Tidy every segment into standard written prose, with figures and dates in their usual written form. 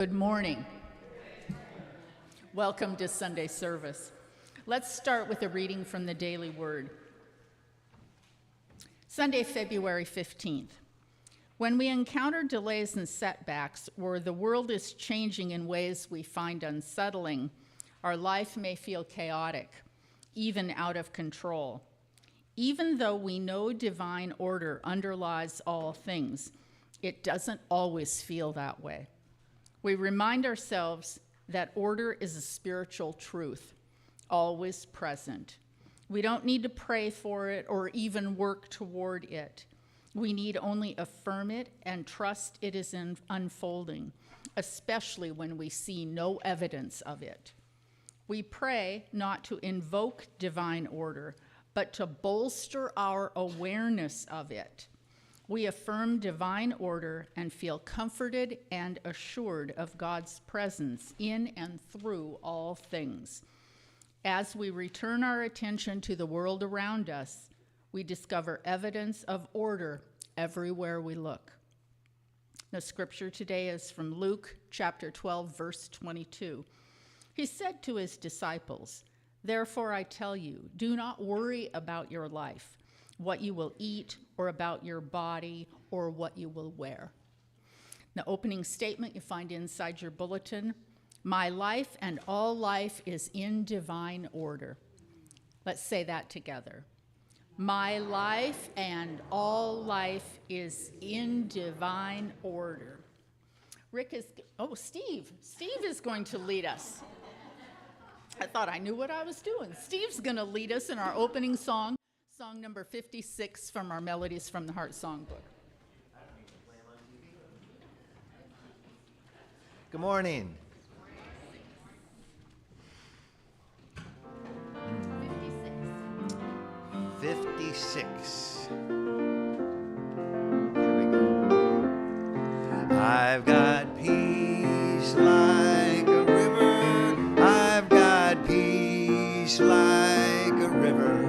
Good morning. Welcome to Sunday service. Let's start with a reading from the Daily Word. Sunday, February 15th. When we encounter delays and setbacks, or the world is changing in ways we find unsettling, our life may feel chaotic, even out of control. Even though we know divine order underlies all things, it doesn't always feel that way. We remind ourselves that order is a spiritual truth, always present. We don't need to pray for it or even work toward it. We need only affirm it and trust it is unfolding, especially when we see no evidence of it. We pray not to invoke divine order, but to bolster our awareness of it. We affirm divine order and feel comforted and assured of God's presence in and through all things. As we return our attention to the world around us, we discover evidence of order everywhere we look. The scripture today is from Luke chapter 12, verse 22. He said to his disciples, "Therefore I tell you, do not worry about your life, what you will eat, or about your body, or what you will wear." The opening statement you find inside your bulletin, "My life and all life is in divine order." Let's say that together. My life and all life is in divine order. Steve is going to lead us. I thought I knew what I was doing. Steve's going to lead us in our opening song. Song number 56 from our Melodies from the Heart songbook. Good morning. 56. Here we go. I've got peace like a river. I've got peace like a river.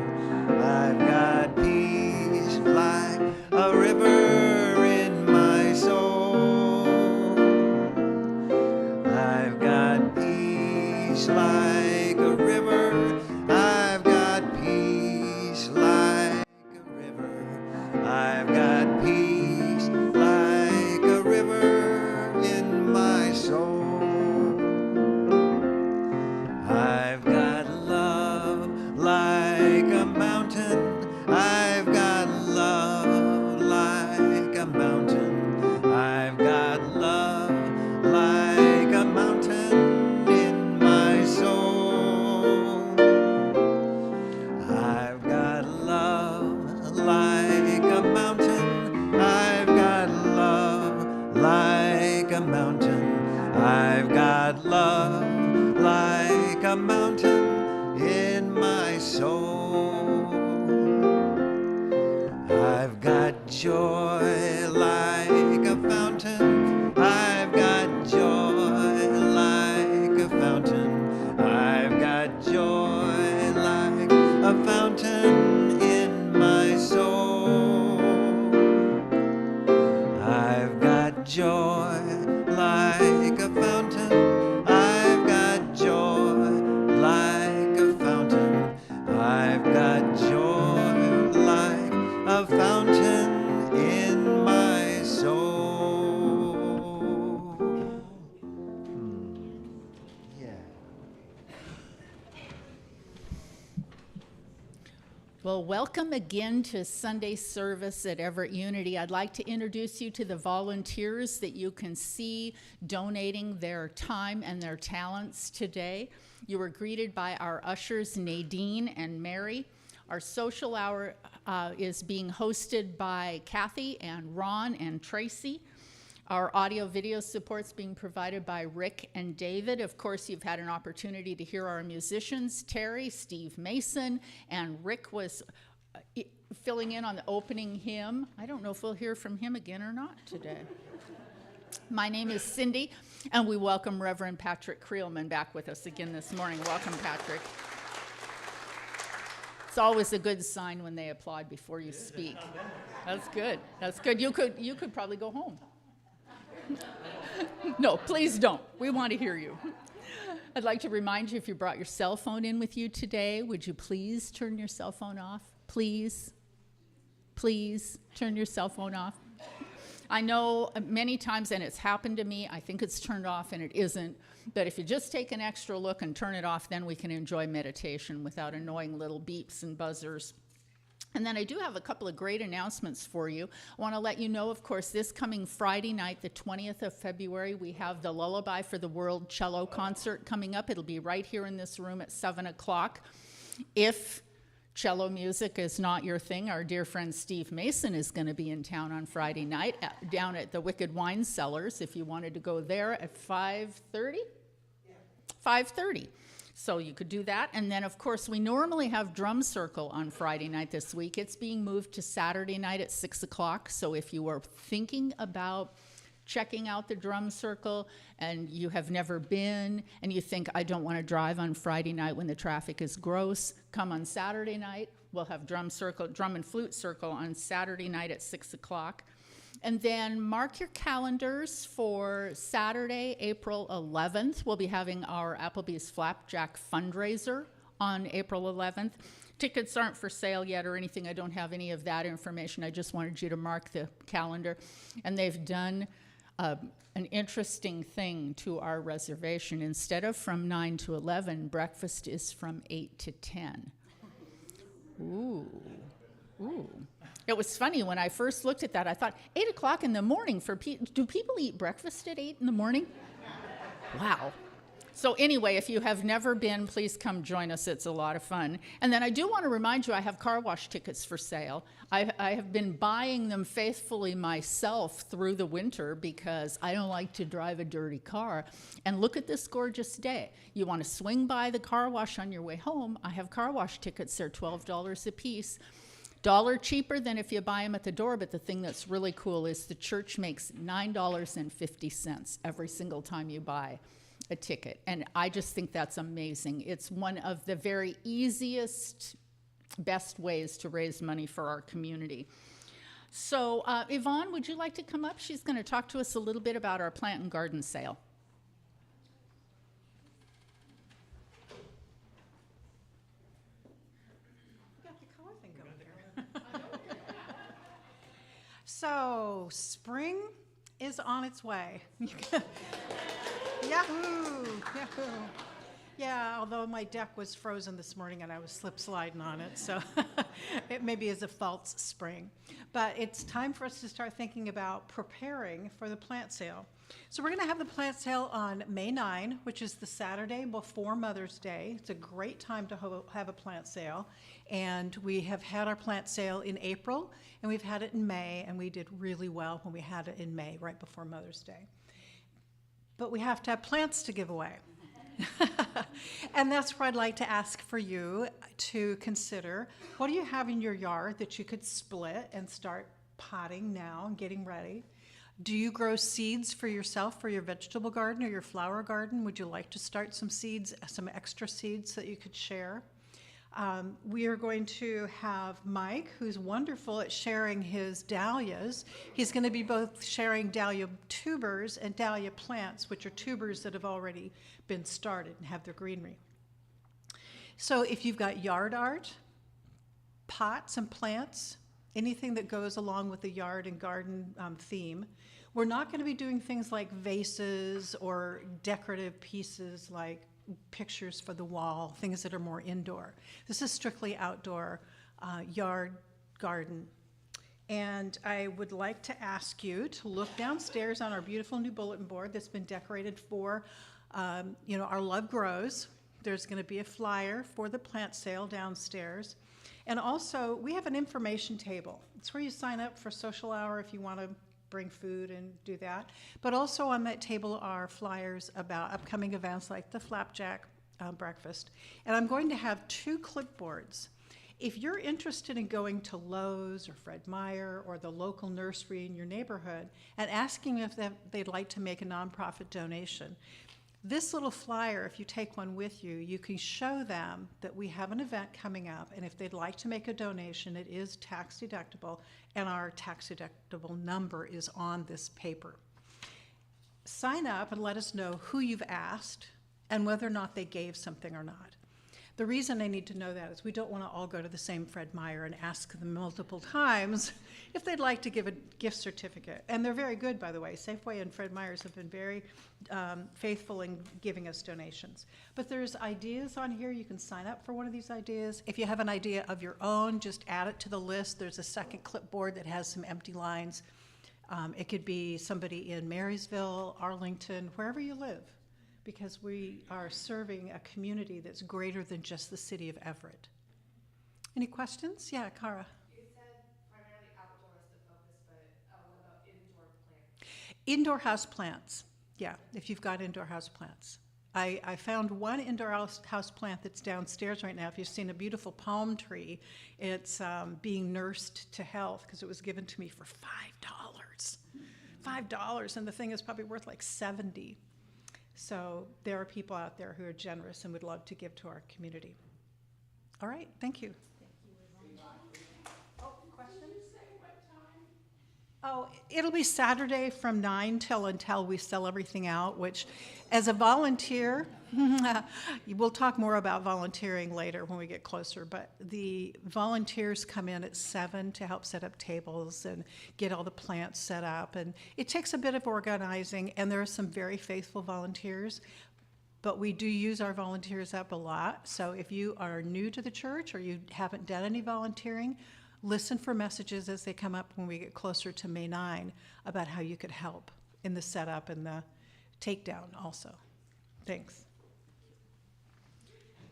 I've got peace like a river in my soul. I've got peace like a river. I've got peace like a river. I've got peace like a river in my soul. I've got love like a mountain. I've got love like a mountain. I've got love like a mountain in my soul. I've got love like a mountain. I've got love like a mountain. I've got love like a mountain in my soul. I've got joy like a fountain. I've got joy like a fountain. I've got joy like a fountain in my soul. I've got joy like a fountain. I've got joy like a fountain. I've got joy like a fountain in my soul. Yeah. Well, welcome again to Sunday service at Everett Unity. I'd like to introduce you to the volunteers that you can see donating their time and their talents today. You were greeted by our ushers, Nadine and Mary. Our social hour is being hosted by Kathy and Ron and Tracy. Our audio video support's being provided by Rick and David. Of course, you've had an opportunity to hear our musicians, Terry, Steve Mason, and Rick was filling in on the opening hymn. I don't know if we'll hear from him again or not today. My name is Cindy, and we welcome Rev.Patric Creelman back with us again this morning. Welcome, Patrick. It's always a good sign when they applaud before you speak. That's good. That's good. You could probably go home. No, please don't. We want to hear you. I'd like to remind you, if you brought your cell phone in with you today, would you please turn your cell phone off? Please, please turn your cell phone off. I know many times, and it's happened to me, I think it's turned off and it isn't, but if you just take an extra look and turn it off, then we can enjoy meditation without annoying little beeps and buzzers. And then I do have a couple of great announcements for you. I want to let you know, of course, this coming Friday night, the 20th of February, we have the Lullaby for the World cello concert coming up. It'll be right here in this room at 7 o'clock. If cello music is not your thing, our dear friend Steve Mason is going to be in town on Friday night down at the Wicked Wine Cellars, if you wanted to go there at 5:30? Yeah. 5:30. So you could do that. And then, of course, we normally have Drum Circle on Friday night this week. It's being moved to Saturday night at 6 o'clock. So if you are thinking about checking out the Drum Circle and you have never been and you think, I don't want to drive on Friday night when the traffic is gross, come on Saturday night. We'll have Drum and Flute Circle on Saturday night at 6 o'clock. And then mark your calendars for Saturday, April 11th. We'll be having our Applebee's Flapjack fundraiser on April 11th. Tickets aren't for sale yet or anything. I don't have any of that information. I just wanted you to mark the calendar. And they've done an interesting thing to our reservation. Instead of from 9 to 11, breakfast is from 8 to 10. Ooh. Ooh. It was funny when I first looked at that. I thought, 8 o'clock in the morning for do people eat breakfast at 8 in the morning? Wow. So anyway, if you have never been, please come join us. It's a lot of fun. And then I do want to remind you, I have car wash tickets for sale. I have been buying them faithfully myself through the winter because I don't like to drive a dirty car. And look at this gorgeous day. You want to swing by the car wash on your way home, I have car wash tickets. They're $12 a piece. $1 cheaper than if you buy them at the door, but the thing that's really cool is the church makes $9.50 every single time you buy a ticket. And I just think that's amazing. It's one of the very easiest, best ways to raise money for our community. So Yvonne, would you like to come up? She's going to talk to us a little bit about our plant and garden sale. So, spring is on its way. Yahoo! Yahoo! Yeah, although my deck was frozen this morning and I was slip sliding on it, so it maybe is a false spring. But it's time for us to start thinking about preparing for the plant sale. So we're going to have the plant sale on May 9, which is the Saturday before Mother's Day. It's a great time to have a plant sale. And we have had our plant sale in April, and we've had it in May, and we did really well when we had it in May, right before Mother's Day. But we have to have plants to give away. And that's where I'd like to ask for you to consider, what do you have in your yard that you could split and start potting now and getting ready? Do you grow seeds for yourself for your vegetable garden or your flower garden? Would you like to start some seeds, some extra seeds that you could share? We are going to have Mike, who's wonderful at sharing his dahlias. He's going to be both sharing dahlia tubers and dahlia plants, which are tubers that have already been started and have their greenery. So if you've got yard art, pots and plants, anything that goes along with the yard and garden theme, we're not going to be doing things like vases or decorative pieces like pictures for the wall, things that are more indoor. This is strictly outdoor yard garden. And I would like to ask you to look downstairs on our beautiful new bulletin board that's been decorated for, our Love Grows. There's going to be a flyer for the plant sale downstairs. And also, we have an information table. It's where you sign up for social hour if you want to bring food and do that. But also on that table are flyers about upcoming events like the Flapjack breakfast. And I'm going to have 2 clipboards. If you're interested in going to Lowe's or Fred Meyer or the local nursery in your neighborhood and asking if they'd like to make a nonprofit donation, this little flyer, if you take one with you, you can show them that we have an event coming up, and if they'd like to make a donation, it is tax deductible, and our tax deductible number is on this paper. sign up and let us know who you've asked and whether or not they gave something or not. The reason I need to know that is we don't want to all go to the same Fred Meyer and ask them multiple times if they'd like to give a gift certificate. And they're very good, by the way. Safeway and Fred Meyer's have been very faithful in giving us donations. But there's ideas on here. You can sign up for one of these ideas. If you have an idea of your own, just add it to the list. There's a second clipboard that has some empty lines. It could be somebody in Marysville, Arlington, wherever you live, because we are serving a community that's greater than just the city of Everett. Any questions? Yeah, Cara. You said primarily outdoor is the focus, but what about indoor plants? Indoor house plants. Yeah, if you've got indoor house plants. I found one indoor house plant that's downstairs right now. If you've seen a beautiful palm tree, it's being nursed to health because it was given to me for $5. $5, and the thing is probably worth like 70. So there are people out there who are generous and would love to give to our community. All right, thank you. Oh, questions? Oh, it'll be Saturday from 9 until we sell everything out, which as a volunteer, we'll talk more about volunteering later when we get closer, but the volunteers come in at 7 to help set up tables and get all the plants set up. And it takes a bit of organizing, and there are some very faithful volunteers, but we do use our volunteers up a lot. So if you are new to the church or you haven't done any volunteering, listen for messages as they come up when we get closer to May 9 about how you could help in the setup and the takedown also. Thanks.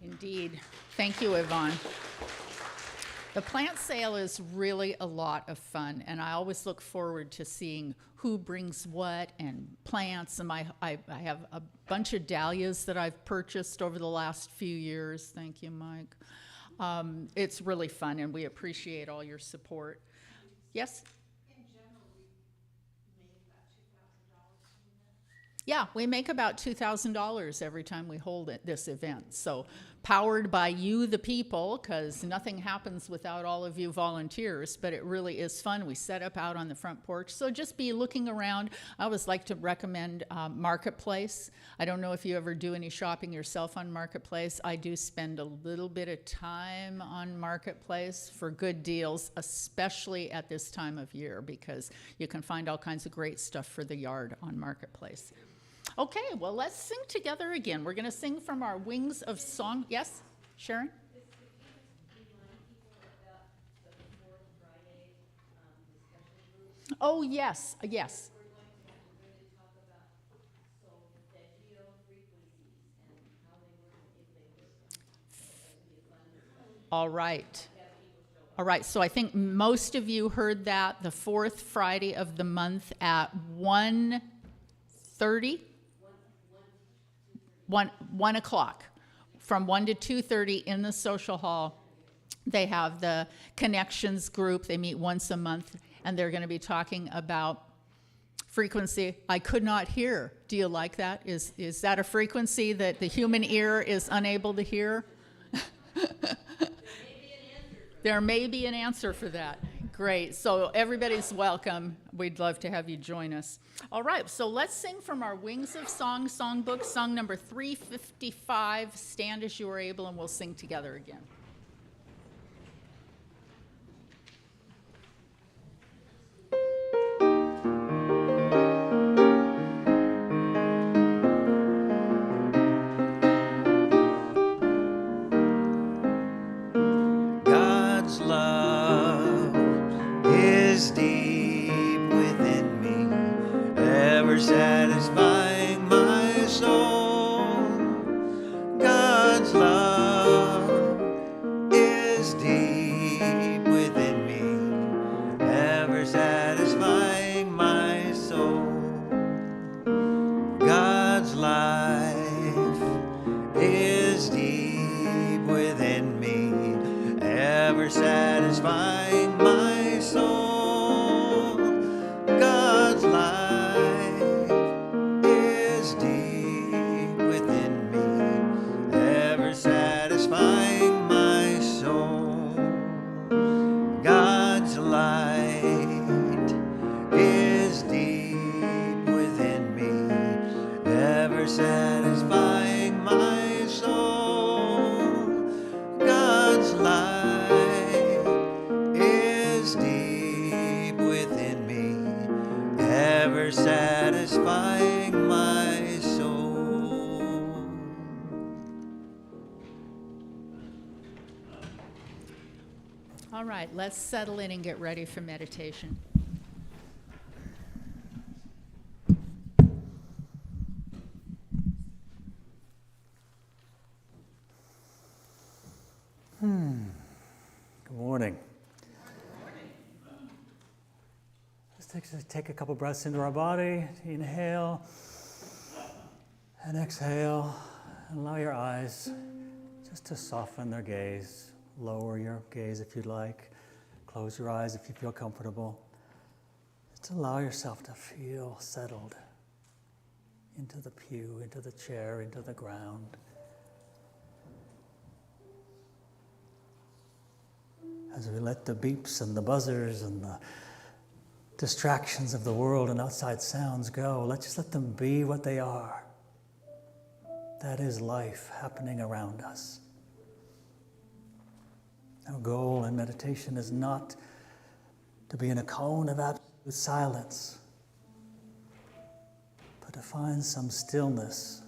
Indeed. Thank you, Yvonne. The plant sale is really a lot of fun, and I always look forward to seeing who brings what and plants. And I have a bunch of dahlias that I've purchased over the last few years. Thank you, Mike. It's really fun, and we appreciate all your support. Yes? In general, we made about $2,000 from that. Yeah, we make about $2,000 every time we hold this event. So powered by you, the people, because nothing happens without all of you volunteers, but it really is fun. We set up out on the front porch. So just be looking around. I always like to recommend Marketplace. I don't know if you ever do any shopping yourself on Marketplace. I do spend a little bit of time on Marketplace for good deals, especially at this time of year, because you can find all kinds of great stuff for the yard on Marketplace. Okay, well, let's sing together again. We're going to sing from our Wings of Song. Yes, Sharon? Oh, yes, yes. We're going to really talk about solfeggio frequencies and how they work and if they work. So that'll be a fun. All right. All right, so I think most of you heard that the fourth Friday of the month at 1:30? 1 o'clock, from 1 to 2:30 in the social hall. They have the Connections group. They meet once a month, and they're going to be talking about frequency I could not hear. Do you like that? Is that a frequency that the human ear is unable to hear? There may be an answer for that. Great. So everybody's welcome. We'd love to have you join us. All right. So let's sing from our Wings of Song songbook, song number 355, Stand As You Are Able, and we'll sing together again. God's love is deep within me, ever satisfying my soul. God's love is deep within me, ever satisfying my soul. God's life is deep within me, ever satisfying my soul. God's life is deep within me, ever satisfying my soul. God's light is deep within me, All right, let's settle in and get ready for meditation. Good morning. Just take a couple breaths into our body. Inhale and exhale. And allow your eyes just to soften their gaze. Lower your gaze if you'd like. Close your eyes if you feel comfortable. Just allow yourself to feel settled into the pew, into the chair, into the ground. As we let the beeps and the buzzers and the distractions of the world and outside sounds go, let's just let them be what they are. That is life happening around us. Our goal in meditation is not to be in a cone of absolute silence, but to find some stillness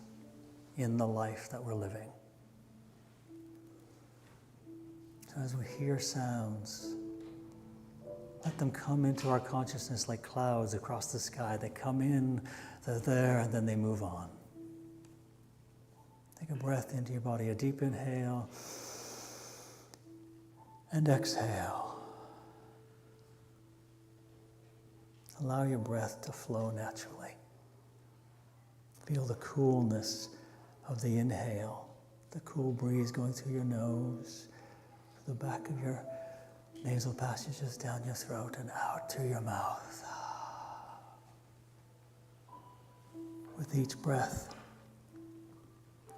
in the life that we're living. So as we hear sounds, let them come into our consciousness like clouds across the sky. They come in, they're there, and then they move on. Take a breath into your body, a deep inhale, and exhale. Allow your breath to flow naturally. Feel the coolness of the inhale, the cool breeze going through your nose, the back of your nasal passages down your throat and out through your mouth. With each breath,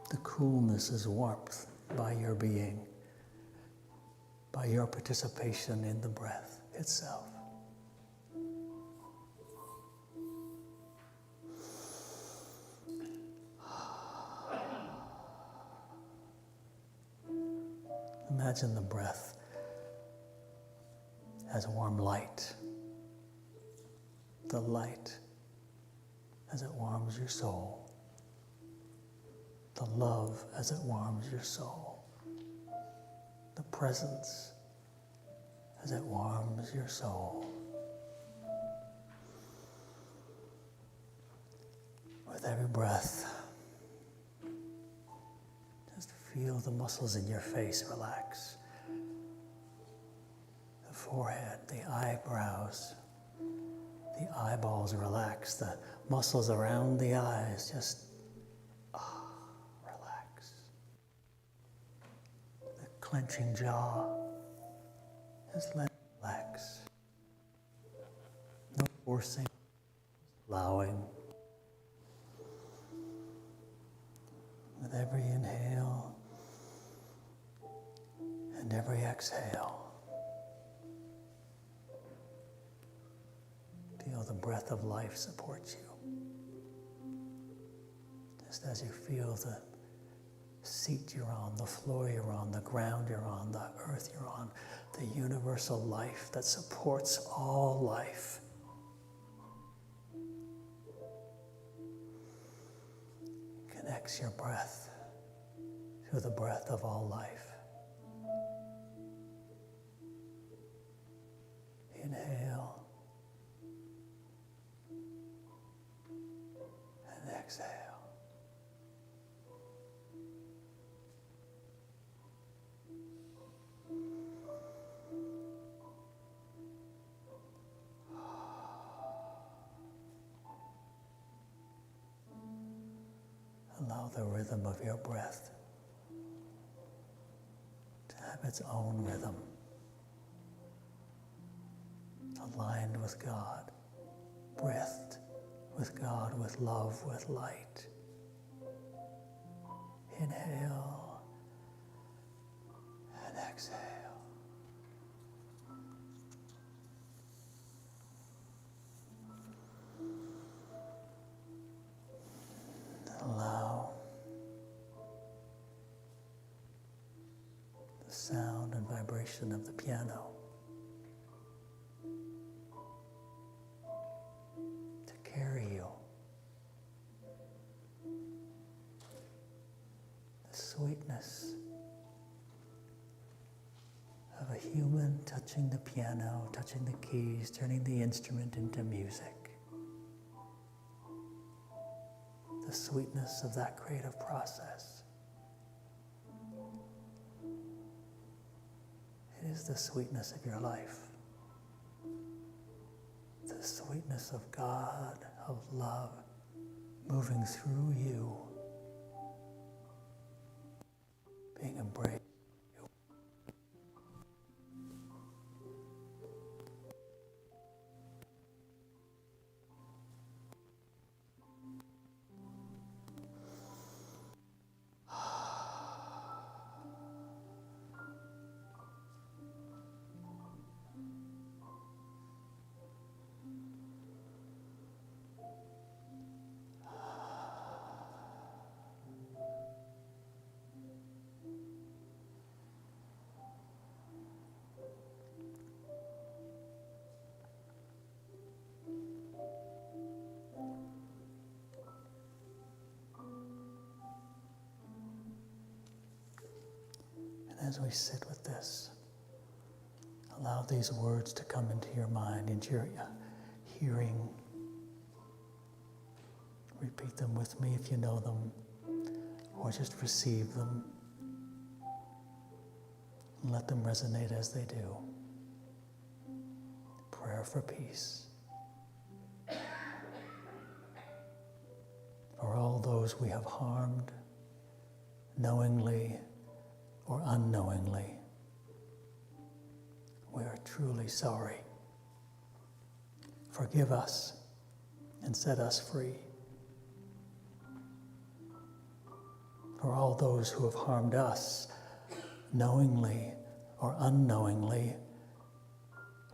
the coolness is warmth by your being, by your participation in the breath itself. Imagine the breath as warm light. The light as it warms your soul. The love as it warms your soul. The presence as it warms your soul. With every breath, just feel the muscles in your face relax. The forehead, the eyebrows, the eyeballs relax. The muscles around the eyes just relax. The clenching jaw, just let it relax. No forcing, allowing. With every inhale and every exhale, feel the breath of life support you. Just as you feel the seat you're on, the floor you're on, the ground you're on, the earth you're on, the universal life that supports all life. Connects your breath to the breath of all life. Inhale and exhale. Allow the rhythm of your breath to have its own rhythm, aligned with God, breathed with God, with love, with light. Inhale and exhale. Allow the sound and vibration of the piano to carry you. The sweetness of a human touching the piano, touching the keys, turning the instrument into music. The sweetness of that creative process. It is the sweetness of your life. The sweetness of God, of love, moving through you, being embraced. As we sit with this, allow these words to come into your mind, into your hearing. Repeat them with me if you know them, or just receive them. And let them resonate as they do. Prayer for peace. For all those we have harmed, knowingly or unknowingly, we are truly sorry. Forgive us and set us free. For all those who have harmed us, knowingly or unknowingly,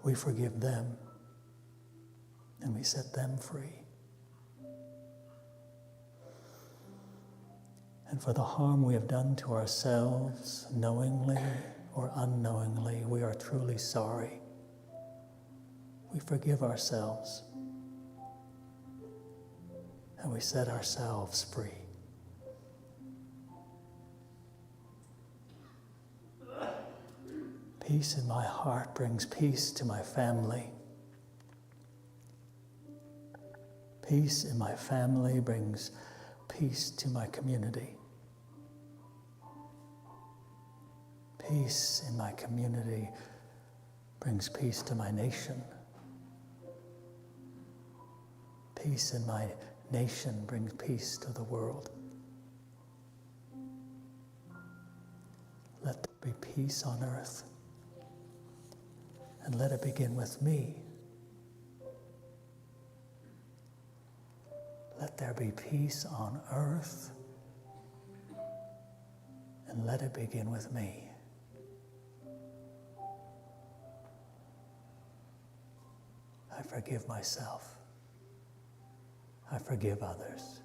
we forgive them and we set them free. And for the harm we have done to ourselves, knowingly or unknowingly, we are truly sorry. We forgive ourselves and we set ourselves free. Peace in my heart brings peace to my family. Peace in my family brings peace to my community. Peace in my community brings peace to my nation. Peace in my nation brings peace to the world. Let there be peace on earth, and let it begin with me. Let there be peace on earth, and let it begin with me. I forgive myself. I forgive others.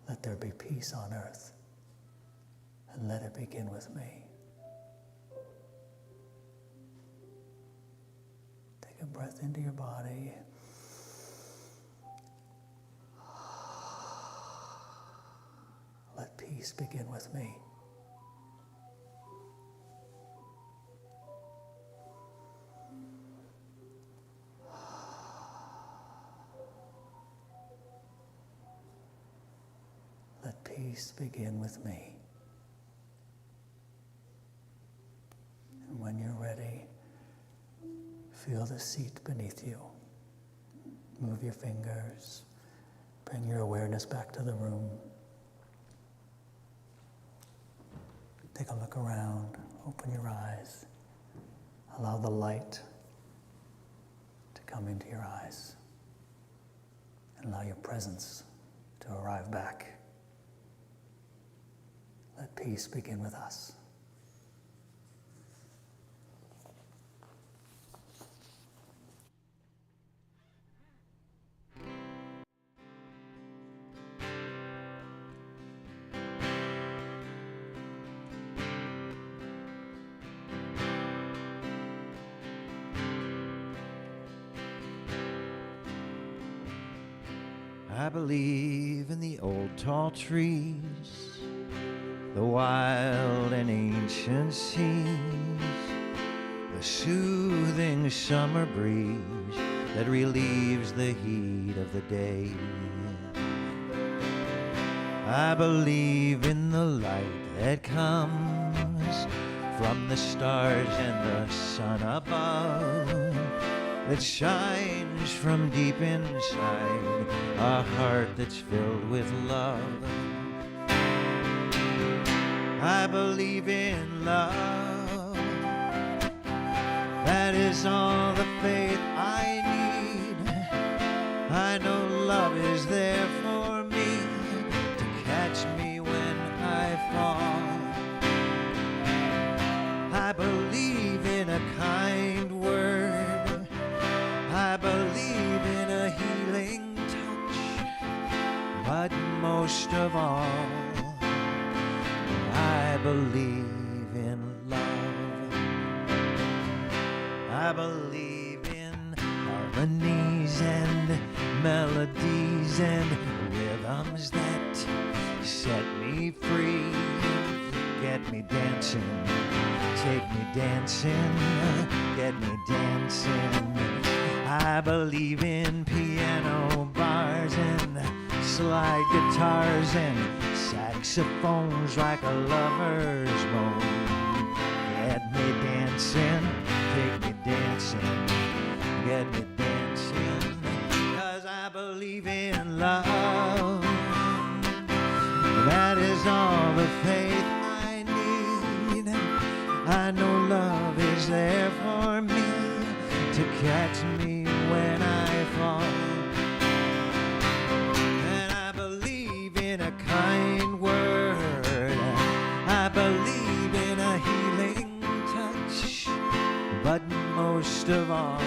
Let there be peace on earth, and let it begin with me. Take a breath into your body. Let peace begin with me. Let peace begin with me. And when you're ready, feel the seat beneath you. Move your fingers. Bring your awareness back to the room. Take a look around. Open your eyes. Allow the light to come into your eyes. And allow your presence to arrive back. Let peace begin with us. I believe in the old tall trees the wild and ancient seas, the soothing summer breeze that relieves the heat of the day. I believe in the light that comes from the stars and the sun above, that shines from deep inside a heart that's filled with love. I believe in love. That is all the faith I need. I know love is there for me to catch me when I fall. I believe in a kind word. I believe in a healing touch. But most of all, I believe in love. I believe in harmonies and melodies and rhythms that set me free. Get me dancing, take me dancing, get me dancing. I believe in piano bars and slide guitars and saxophones like a lover's moan. Get me dancing, take me dancing, get me dancing, 'cause I believe in love. That is all the faith I need. I know love is there for me to catch me when I fall. And I believe in a kind word. I believe in a healing touch. But most of all,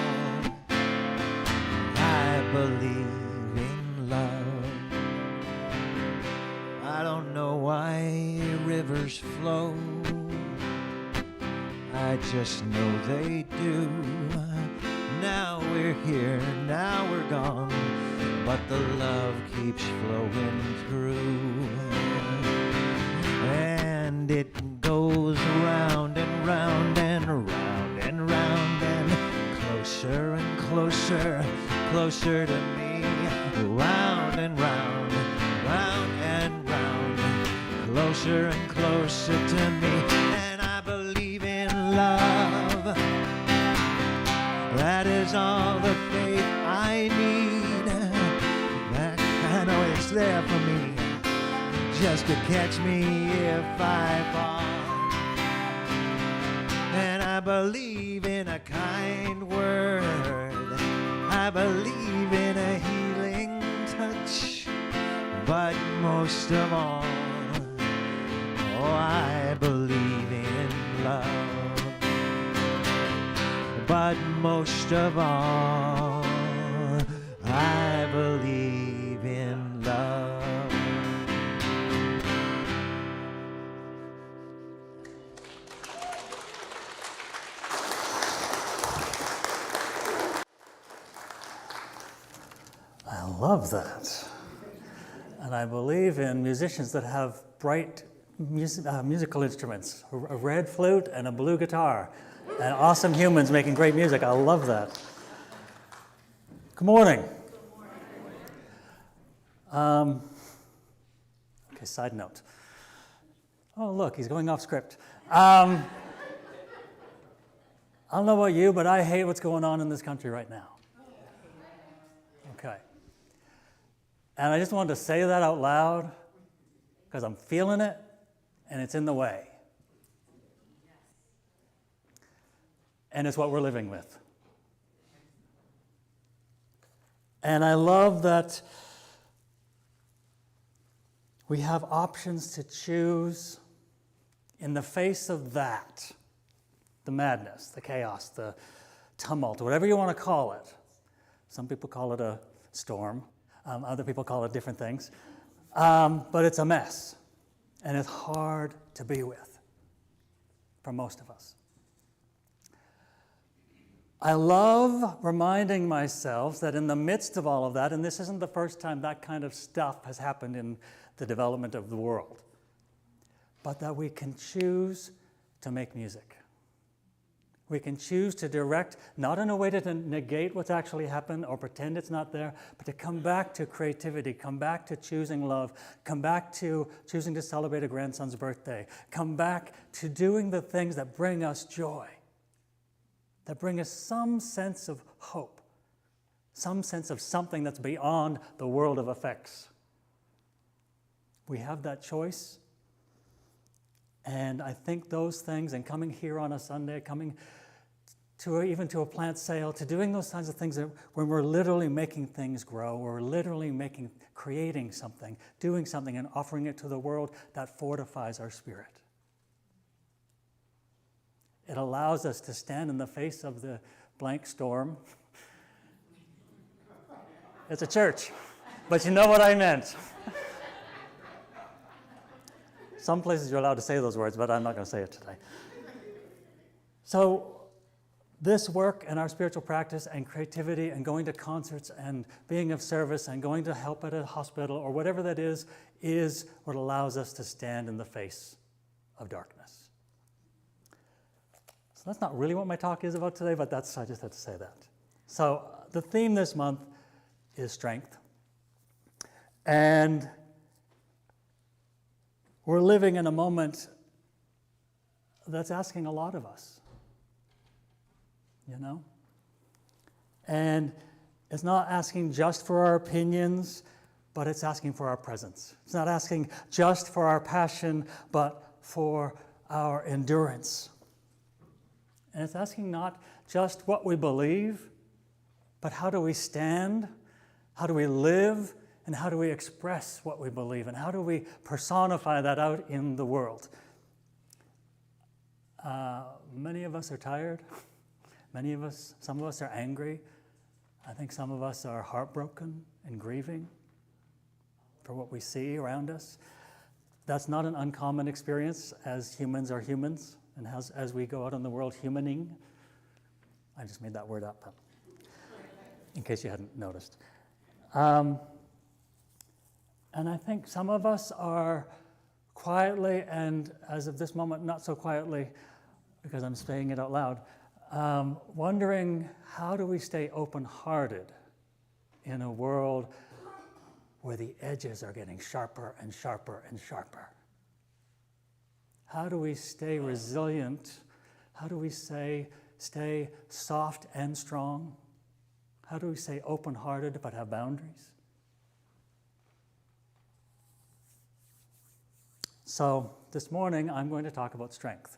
I believe in love. I don't know why rivers flow, I just know they do. Now we're here, now we're gone, but the love keeps flowing through. And it goes round and round and round and round and closer and closer, closer to me. Round and round, round and round, closer and closer to me. And I believe in love. That is all the faith I need. I know it's there for me, just to catch me if I fall. And I believe in a kind word. I believe in a healing touch. But most of all, oh, I believe in love. But most of all, I believe in love. I love that. And I believe in musicians that have bright musical instruments, a red flute and a blue guitar, and awesome humans making great music. I love that. Good morning. Okay, side note. Oh, look, he's going off script. I don't know about you, but I hate what's going on in this country right now. Okay. And I just wanted to say that out loud because I'm feeling it and it's in the way. And it's what we're living with. And I love that we have options to choose in the face of that, the madness, the chaos, the tumult, whatever you want to call it. Some people call it a storm. Other people call it different things. But it's a mess. And it's hard to be with for most of us. I love reminding myself that in the midst of all of that, and this isn't the first time that kind of stuff has happened in the development of the world, but that we can choose to make music. We can choose to direct, not in a way to negate what's actually happened or pretend it's not there, but to come back to creativity, come back to choosing love, come back to choosing to celebrate a grandson's birthday, come back to doing the things that bring us joy, that bring us some sense of hope, some sense of something that's beyond the world of effects. We have that choice. And I think those things, and coming here on a Sunday, coming to even to a plant sale, to doing those kinds of things that when we're literally making things grow, we're literally creating something, doing something and offering it to the world, that fortifies our spirit. It allows us to stand in the face of the blank storm. It's a church, but you know what I meant. Some places you're allowed to say those words, but I'm not going to say it today. So this work and our spiritual practice and creativity and going to concerts and being of service and going to help at a hospital or whatever that is what allows us to stand in the face of darkness. So that's not really what my talk is about today, but I just had to say that. So the theme this month is strength. And we're living in a moment that's asking a lot of us, you know? And it's not asking just for our opinions, but it's asking for our presence. It's not asking just for our passion, but for our endurance. And it's asking not just what we believe, but how do we stand, how do we live, and how do we express what we believe, and how do we personify that out in the world? Many of us are tired. Some of us are angry. I think some of us are heartbroken and grieving for what we see around us. That's not an uncommon experience as humans are humans, and as we go out in the world humaning. I just made that word up, in case you hadn't noticed. And I think some of us are quietly, and as of this moment, not so quietly, because I'm saying it out loud, wondering how do we stay open-hearted in a world where the edges are getting sharper and sharper and sharper? How do we stay resilient? How do we stay soft and strong? How do we stay open-hearted but have boundaries? So this morning, I'm going to talk about strength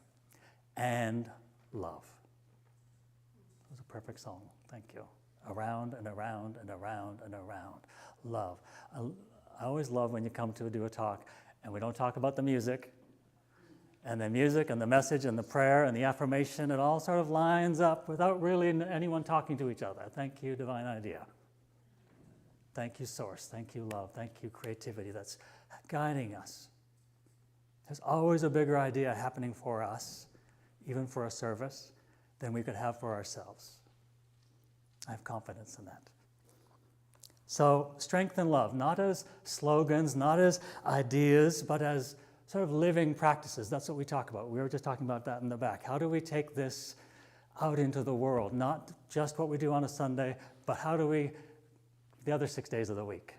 and love. It was a perfect song. Thank you. Around and around and around and around. Love. I always love when you come to do a talk and we don't talk about the music. And the music and the message and the prayer and the affirmation, it all sort of lines up without really anyone talking to each other. Thank you, Divine Idea. Thank you, Source. Thank you, Love. Thank you, Creativity that's guiding us. There's always a bigger idea happening for us, even for a service, than we could have for ourselves. I have confidence in that. So, strength and love, not as slogans, not as ideas, but as sort of living practices. That's what we talk about. We were just talking about that in the back. How do we take this out into the world? Not just what we do on a Sunday, but how do we, the other 6 days of the week?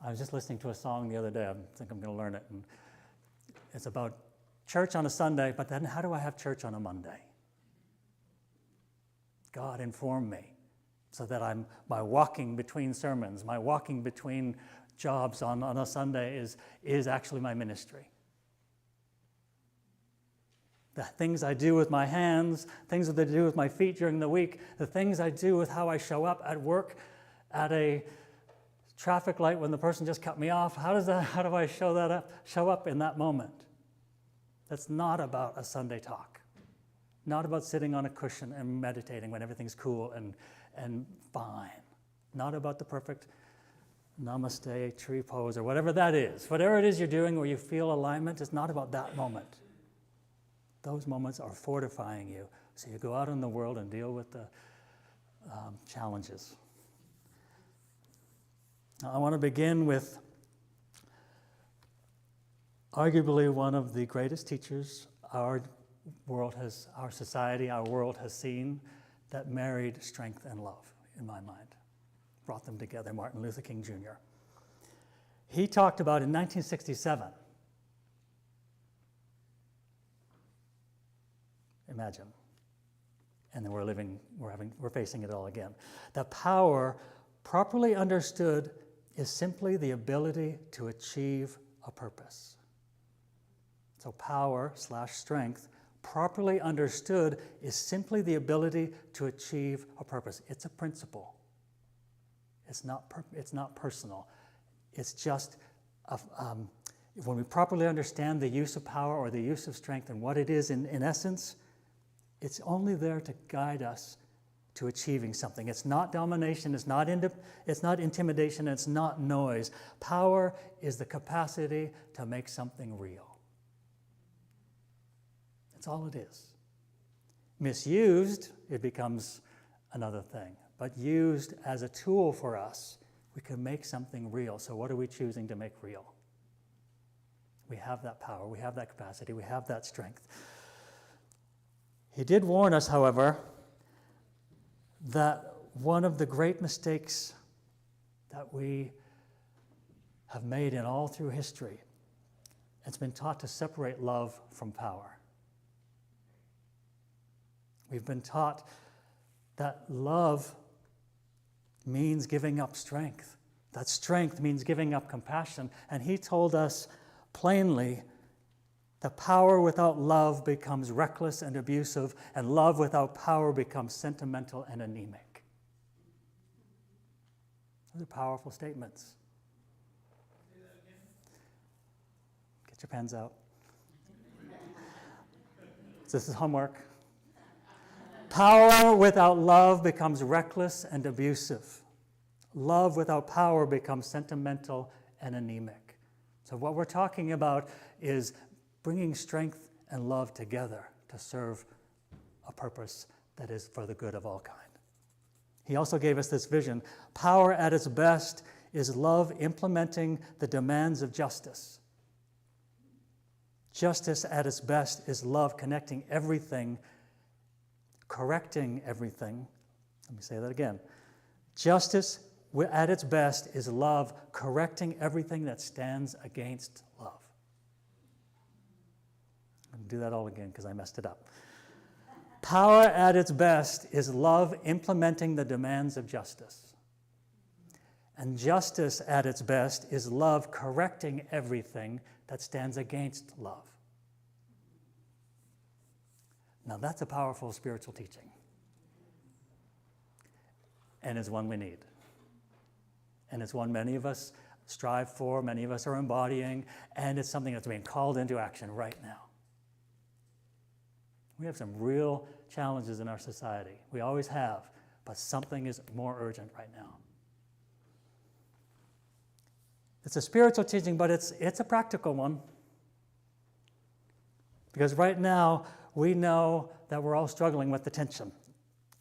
I was just listening to a song the other day. I think I'm going to learn it. And it's about church on a Sunday, but then how do I have church on a Monday? God, inform me so that my walking between sermons, my walking between jobs on a Sunday is actually my ministry. The things I do with my hands, things that I do with my feet during the week, the things I do with how I show up at work, at a traffic light when the person just cut me off, how do I show up in that moment? That's not about a Sunday talk. Not about sitting on a cushion and meditating when everything's cool and fine. Not about the perfect namaste, tree pose, or whatever that is. Whatever it is you're doing where you feel alignment, it's not about that moment. Those moments are fortifying you so you go out in the world and deal with the challenges. Now, I want to begin with arguably one of the greatest teachers our society, our world has seen, that married strength and love, in my mind. Brought them together, Martin Luther King Jr. He talked about in 1967, imagine, and then we're facing it all again, that power, properly understood, is simply the ability to achieve a purpose. So power / strength, properly understood, is simply the ability to achieve a purpose. It's a principle. It's not personal. It's just, when we properly understand the use of power or the use of strength and what it is in essence, it's only there to guide us to achieving something. It's not domination, it's not intimidation, it's not noise. Power is the capacity to make something real. That's all it is. Misused, it becomes another thing. But used as a tool for us, we can make something real. So what are we choosing to make real? We have that power, we have that capacity, we have that strength. He did warn us, however, that one of the great mistakes that we have made in all through history, it's been taught to separate love from power. We've been taught that love means giving up strength, that strength means giving up compassion, and he told us plainly that power without love becomes reckless and abusive, and love without power becomes sentimental and anemic. Those are powerful statements. Get your pens out. This is homework. Power without love becomes reckless and abusive. Love without power becomes sentimental and anemic. So what we're talking about is bringing strength and love together to serve a purpose that is for the good of all kind. He also gave us this vision. Power at its best is love implementing the demands of justice. Justice at its best is love connecting everything, correcting everything. Let me say that again. Justice at its best is love correcting everything that stands against love. I'm going to do that all again because I messed it up. Power at its best is love implementing the demands of justice. And justice at its best is love correcting everything that stands against love. Now that's a powerful spiritual teaching. And it's one we need. And it's one many of us strive for, many of us are embodying, and it's something that's being called into action right now. We have some real challenges in our society. We always have, but something is more urgent right now. It's a spiritual teaching, but it's a practical one. Because right now, we know that we're all struggling with the tension.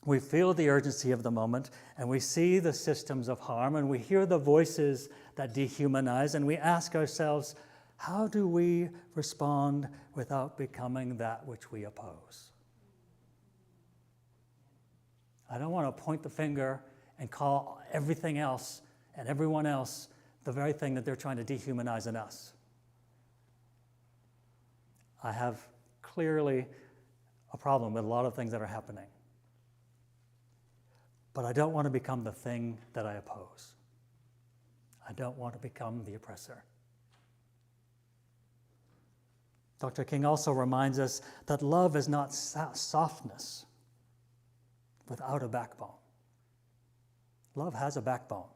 We feel the urgency of the moment, and we see the systems of harm, and we hear the voices that dehumanize, and we ask ourselves, how do we respond without becoming that which we oppose? I don't want to point the finger and call everything else and everyone else the very thing that they're trying to dehumanize in us. I have clearly a problem with a lot of things that are happening. But I don't want to become the thing that I oppose. I don't want to become the oppressor. Dr. King also reminds us that love is not softness without a backbone. Love has a backbone.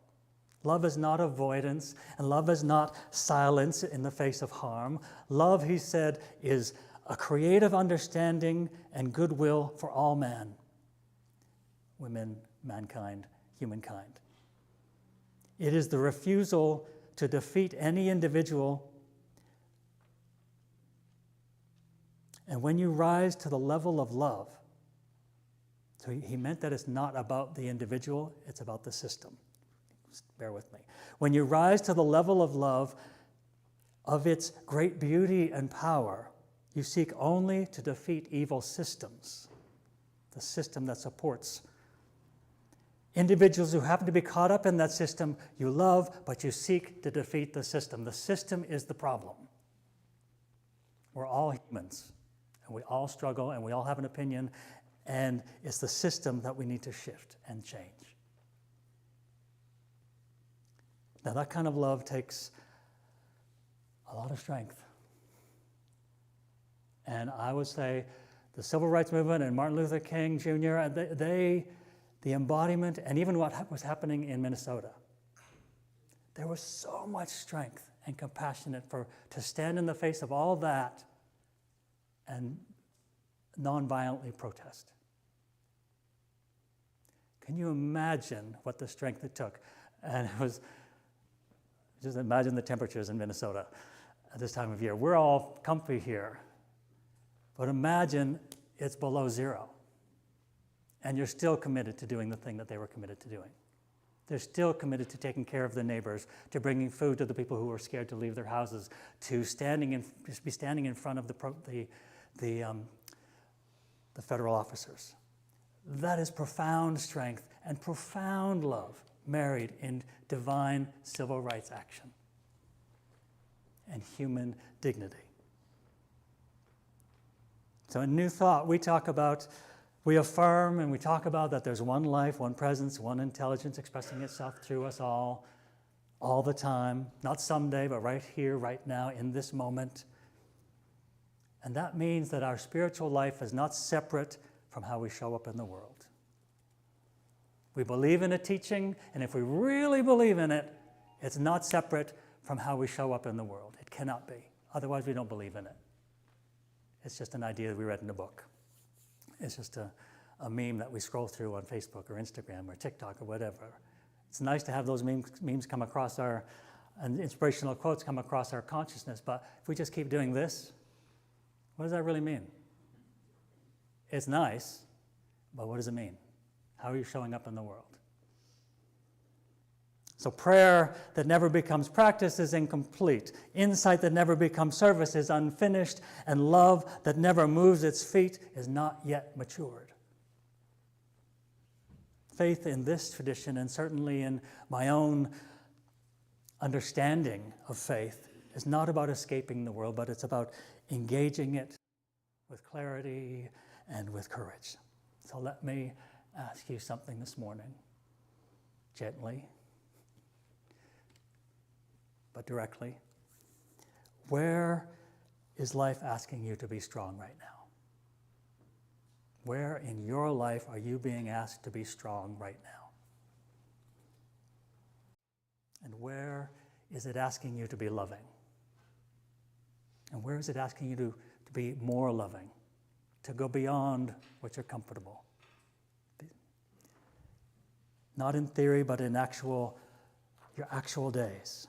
Love is not avoidance, and love is not silence in the face of harm. Love, he said, is a creative understanding and goodwill for all men, women, mankind, humankind. It is the refusal to defeat any individual. And when you rise to the level of love, so he meant that it's not about the individual, it's about the system. Just bear with me. When you rise to the level of love, of its great beauty and power, you seek only to defeat evil systems, the system that supports individuals who happen to be caught up in that system. You love, but you seek to defeat the system. The system is the problem. We're all humans, and we all struggle, and we all have an opinion, and it's the system that we need to shift and change. Now, that kind of love takes a lot of strength. And I would say the Civil Rights Movement and Martin Luther King Jr., the embodiment, and even what was happening in Minnesota, there was so much strength and compassion to stand in the face of all that and non-violently protest. Can you imagine what the strength it took? And it was, just imagine the temperatures in Minnesota at this time of year. We're all comfy here, but imagine it's below zero, and you're still committed to doing the thing that they were committed to doing. They're still committed to taking care of the neighbors, to bringing food to the people who are scared to leave their houses, to be standing in front of the federal officers. That is profound strength and profound love married in divine civil rights action and human dignity. So in New Thought, we affirm and we talk about that there's one life, one presence, one intelligence expressing itself through us all the time, not someday, but right here, right now, in this moment. And that means that our spiritual life is not separate from how we show up in the world. We believe in a teaching, and if we really believe in it, it's not separate from how we show up in the world. It cannot be. Otherwise, we don't believe in it. It's just an idea that we read in a book. It's just a meme that we scroll through on Facebook or Instagram or TikTok or whatever. It's nice to have those memes come across and inspirational quotes come across our consciousness, but if we just keep doing this, what does that really mean? It's nice, but what does it mean? How are you showing up in the world? So prayer that never becomes practice is incomplete. Insight that never becomes service is unfinished. And love that never moves its feet is not yet matured. Faith in this tradition, and certainly in my own understanding of faith, is not about escaping the world, but it's about engaging it with clarity and with courage. So let me ask you something this morning, gently, but directly. Where is life asking you to be strong right now? Where in your life are you being asked to be strong right now? And where is it asking you to be loving? And where is it asking you to be more loving, to go beyond what you're comfortable? Not in theory, but in your actual days.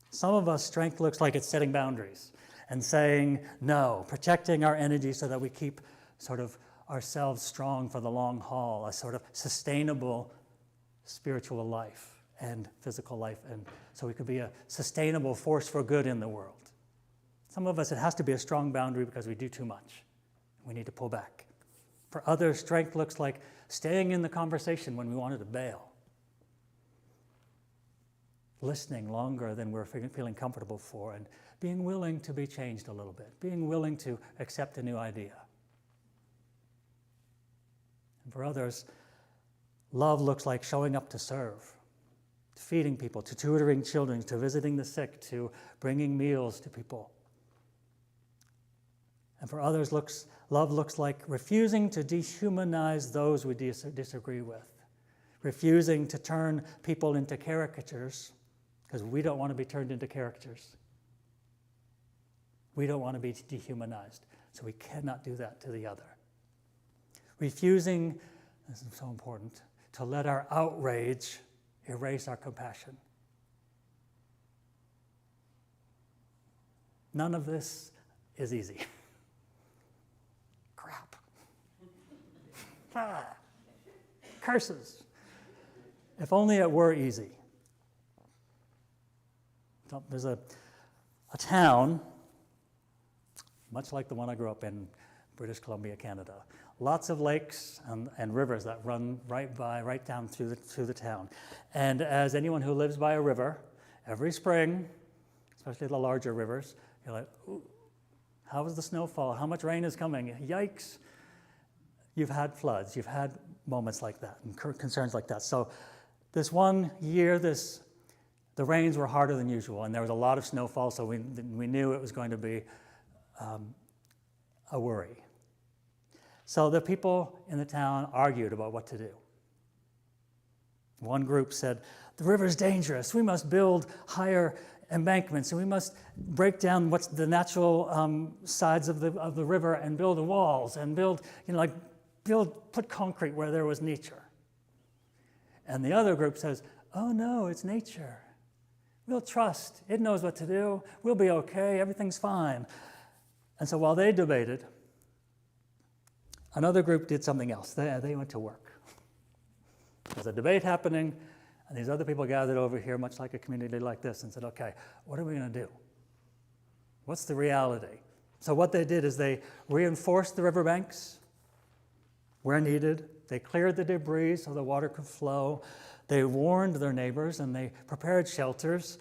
Some of us, strength looks like it's setting boundaries and saying no, protecting our energy so that we keep sort of ourselves strong for the long haul, a sort of sustainable spiritual life and physical life, and so we could be a sustainable force for good in the world. Some of us, it has to be a strong boundary because we do too much. We need to pull back. For others, strength looks like staying in the conversation when we wanted to bail. Listening longer than we're feeling comfortable for, and being willing to be changed a little bit, being willing to accept a new idea. And for others, love looks like showing up to serve, to feeding people, to tutoring children, to visiting the sick, to bringing meals to people. And for others, love looks like refusing to dehumanize those we disagree with, refusing to turn people into caricatures, because we don't want to be turned into caricatures. We don't want to be dehumanized, so we cannot do that to the other. Refusing, this is so important, to let our outrage erase our compassion. None of this is easy. Crap. Curses. If only it were easy. So there's a a town, much like the one I grew up in, British Columbia, Canada. Lots of lakes and rivers that run right down through the town. And as anyone who lives by a river, every spring, especially the larger rivers, you're like, ooh, how is the snowfall? How much rain is coming? Yikes. You've had floods. You've had moments like that and concerns like that. So this one year, the rains were harder than usual, and there was a lot of snowfall, so we knew it was going to be a worry. So the people in the town argued about what to do. One group said, the river's dangerous. We must build higher embankments, and we must break down what's the natural sides of the river and build walls and put concrete where there was nature. And the other group says, oh no, it's nature. We'll trust. It knows what to do. We'll be okay. Everything's fine. And so while they debated, another group did something else. They went to work. There's a debate happening, and these other people gathered over here, much like a community like this, and said, okay, what are we going to do? What's the reality? So what they did is they reinforced the riverbanks where needed. They cleared the debris so the water could flow. They warned their neighbors, and they prepared shelters,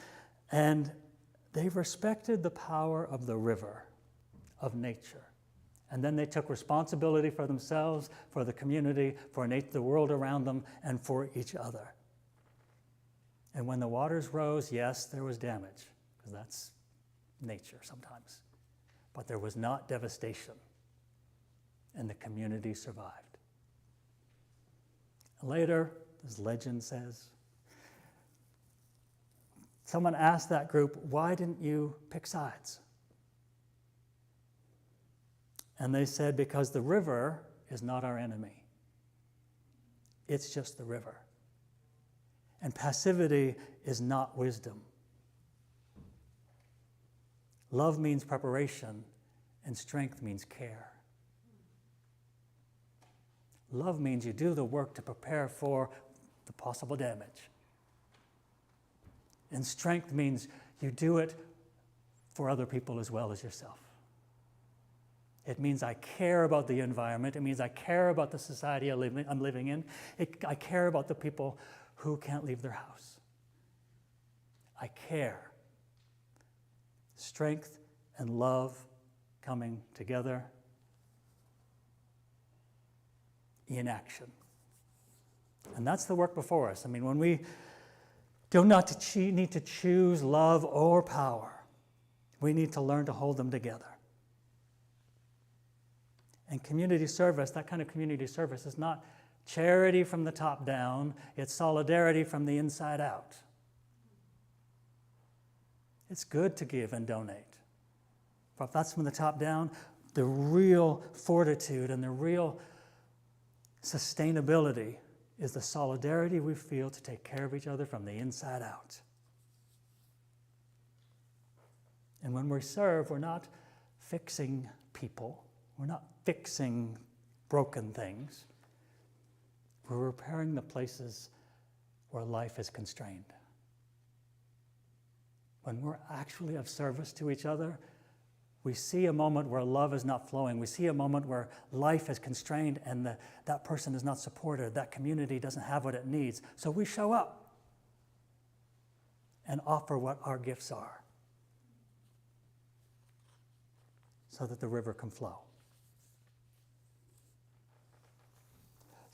and they respected the power of the river, of nature. And then they took responsibility for themselves, for the community, for the world around them, and for each other. And when the waters rose, yes, there was damage, because that's nature sometimes. But there was not devastation, and the community survived. Later, as legend says, someone asked that group, why didn't you pick sides? And they said, because the river is not our enemy. It's just the river. And passivity is not wisdom. Love means preparation, and strength means care. Love means you do the work to prepare for the possible damage. And strength means you do it for other people as well as yourself. It means I care about the environment. It means I care about the society I'm living in. I care about the people who can't leave their house. I care. Strength and love coming together in action. And that's the work before us. I mean, when we do not need to choose love or power, we need to learn to hold them together. And community service, that kind of community service, is not charity from the top down, it's solidarity from the inside out. It's good to give and donate. But if that's from the top down, the real fortitude and the real sustainability is the solidarity we feel to take care of each other from the inside out. And when we serve, we're not fixing people. We're not fixing broken things. We're repairing the places where life is constrained. When we're actually of service to each other, we see a moment where love is not flowing. We see a moment where life is constrained and that person is not supported. That community doesn't have what it needs. So we show up and offer what our gifts are so that the river can flow.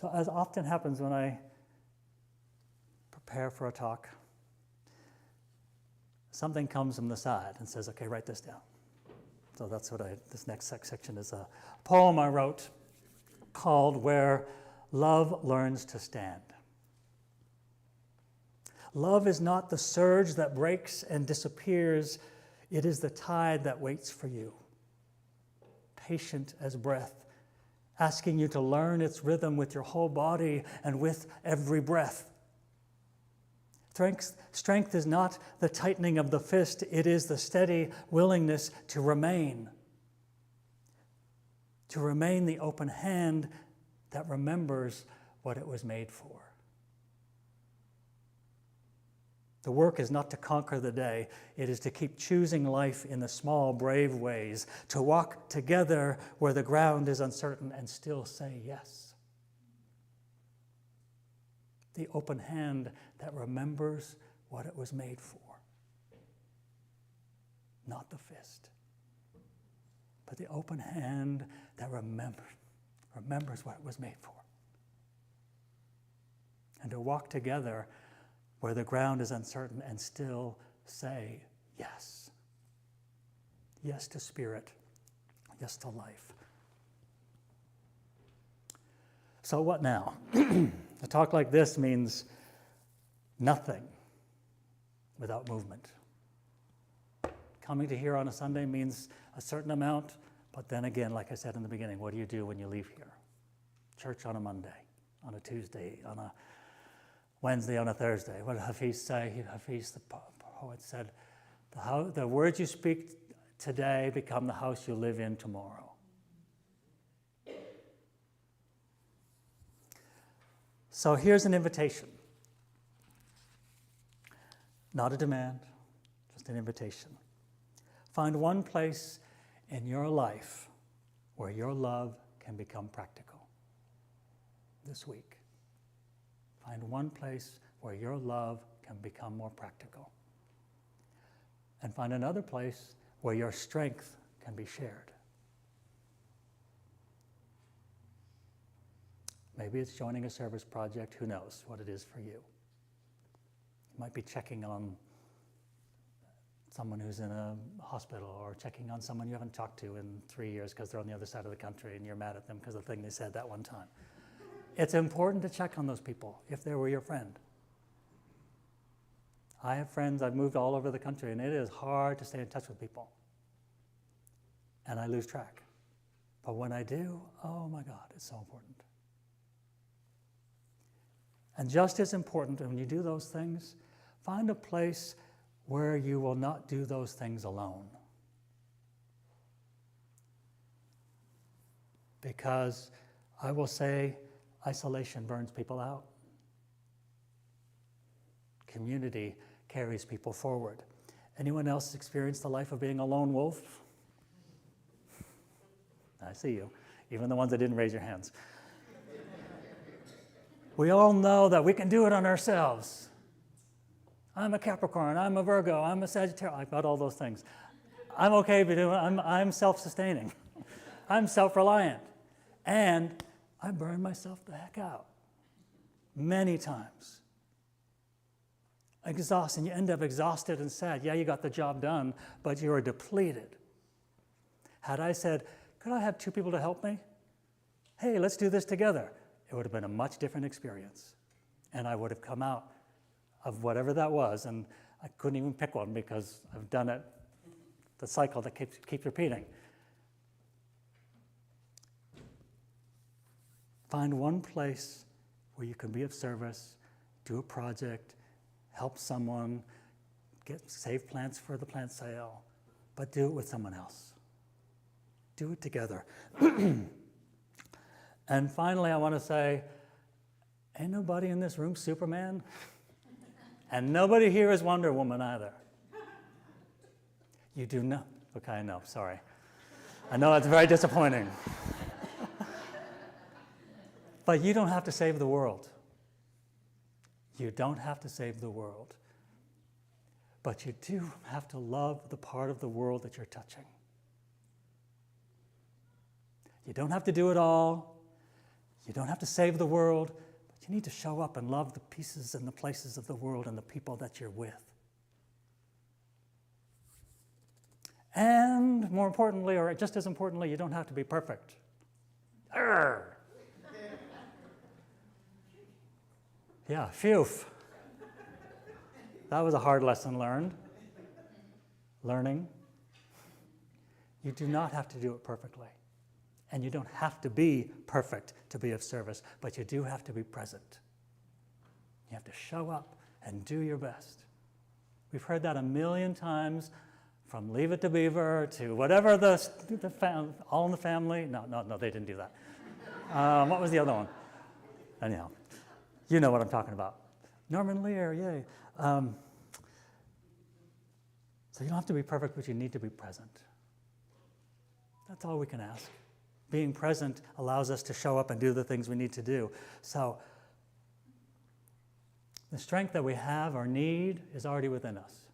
So as often happens when I prepare for a talk, something comes from the side and says, okay, write this down. So that's what this next section is a poem I wrote called Where Love Learns to Stand. Love is not the surge that breaks and disappears. It is the tide that waits for you, patient as breath, asking you to learn its rhythm with your whole body and with every breath. Strength is not the tightening of the fist, it is the steady willingness to remain the open hand that remembers what it was made for. The work is not to conquer the day. It is to keep choosing life in the small, brave ways, to walk together where the ground is uncertain and still say yes. The open hand that remembers what it was made for. Not the fist, but the open hand that remembers what it was made for. And to walk together where the ground is uncertain and still say yes. Yes to spirit. Yes to life. So what now? A talk like this means nothing without movement. Coming to here on a Sunday means a certain amount, but then again, like I said in the beginning, what do you do when you leave here? Church on a Monday, on a Tuesday, on a Wednesday, on a Thursday. What did Hafiz say? Hafiz, the poet, said, the words you speak today become the house you live in tomorrow. So here's an invitation. Not a demand, just an invitation. Find one place in your life where your love can become practical this week. Find one place where your love can become more practical. And find another place where your strength can be shared. Maybe it's joining a service project. Who knows what it is for you? It might be checking on someone who's in a hospital, or checking on someone you haven't talked to in 3 years because they're on the other side of the country and you're mad at them because of the thing they said that one time. It's important to check on those people if they were your friend. I have friends, I've moved all over the country, and it is hard to stay in touch with people. And I lose track. But when I do, oh my God, it's so important. And just as important, when you do those things, find a place where you will not do those things alone. Because I will say, isolation burns people out. Community carries people forward. Anyone else experience the life of being a lone wolf? I see you, even the ones that didn't raise your hands. We all know that we can do it on ourselves. I'm a Capricorn, I'm a Virgo, I'm a Sagittarius. I've got all those things. I'm okay with doing it. I'm self-sustaining. I'm self-reliant. And I burn myself the heck out many times. Exhausted, and you end up exhausted and sad. Yeah, you got the job done, but you are depleted. Had I said, could I have 2 people to help me? Hey, let's do this together. It would have been a much different experience. And I would have come out of whatever that was, and I couldn't even pick one because I've done it, the cycle that keeps repeating. Find one place where you can be of service, do a project, help someone, save plants for the plant sale, but do it with someone else. Do it together. And finally, I want to say, ain't nobody in this room Superman, and nobody here is Wonder Woman either. You do not. Okay, I know, sorry. I know that's very disappointing. But you don't have to save the world. You don't have to save the world. But you do have to love the part of the world that you're touching. You don't have to do it all. You don't have to save the world. But you need to show up and love the pieces and the places of the world and the people that you're with. And more importantly, or just as importantly, you don't have to be perfect. Arrgh. Yeah, phew. That was a hard lesson learning. You do not have to do it perfectly. And you don't have to be perfect to be of service, but you do have to be present. You have to show up and do your best. We've heard that a million times, from Leave It to Beaver to whatever All in the Family. No, they didn't do that. What was the other one? Anyhow, you know what I'm talking about. Norman Lear, yay. So you don't have to be perfect, but you need to be present. That's all we can ask. Being present allows us to show up and do the things we need to do. So the strength that we have or need is already within us.